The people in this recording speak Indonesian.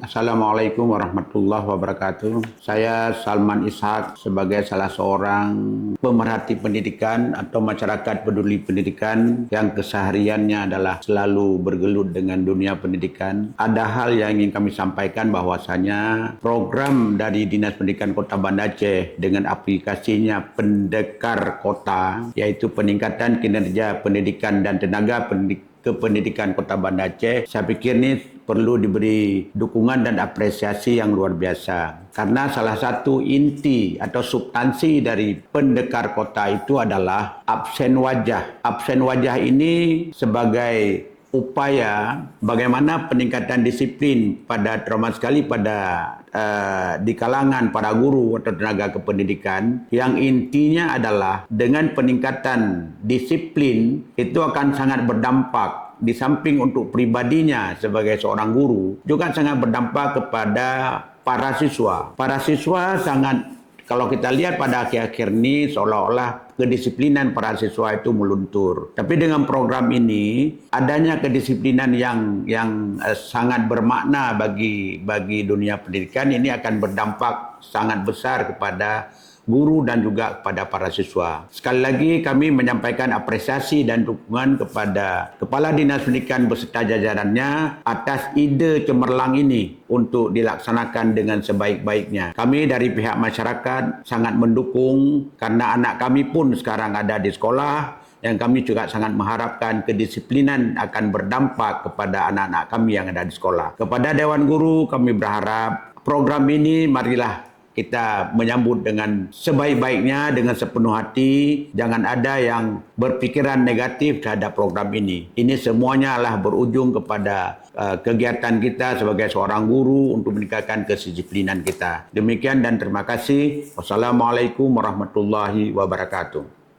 Assalamualaikum warahmatullahi wabarakatuh. Saya Salman Ishak sebagai salah seorang pemerhati pendidikan atau masyarakat peduli pendidikan yang kesehariannya adalah selalu bergelut dengan dunia pendidikan. Ada hal yang ingin kami sampaikan bahwasanya program dari Dinas Pendidikan Kota Banda Aceh dengan aplikasinya Pendekar Kota, yaitu peningkatan kinerja pendidikan dan tenaga kependidikan Kota Banda Aceh, saya pikir ini perlu diberi dukungan dan apresiasi yang luar biasa. Karena salah satu inti atau substansi dari Pendekar Kota itu adalah absen wajah. Absen wajah ini sebagai upaya bagaimana peningkatan disiplin terutama sekali di kalangan para guru atau tenaga kependidikan, yang intinya adalah dengan peningkatan disiplin itu akan sangat berdampak di samping untuk pribadinya sebagai seorang guru, juga sangat berdampak kepada para siswa. Para siswa sangat, kalau kita lihat pada akhir-akhir ini seolah-olah kedisiplinan para siswa itu meluntur. Tapi dengan program ini, adanya kedisiplinan yang sangat bermakna bagi dunia pendidikan, ini akan berdampak sangat besar kepada guru dan juga kepada para siswa. Sekali lagi kami menyampaikan apresiasi dan dukungan kepada Kepala Dinas Pendidikan beserta jajarannya atas ide cemerlang ini untuk dilaksanakan dengan sebaik-baiknya. Kami dari pihak masyarakat sangat mendukung karena anak kami pun sekarang ada di sekolah, yang kami juga sangat mengharapkan kedisiplinan akan berdampak kepada anak-anak kami yang ada di sekolah. Kepada Dewan Guru kami berharap program ini marilah kita menyambut dengan sebaik-baiknya, dengan sepenuh hati. Jangan ada yang berpikiran negatif terhadap program ini. Ini semuanya adalah berujung kepada kegiatan kita sebagai seorang guru untuk meningkatkan kedisiplinan kita. Demikian dan terima kasih. Wassalamualaikum warahmatullahi wabarakatuh.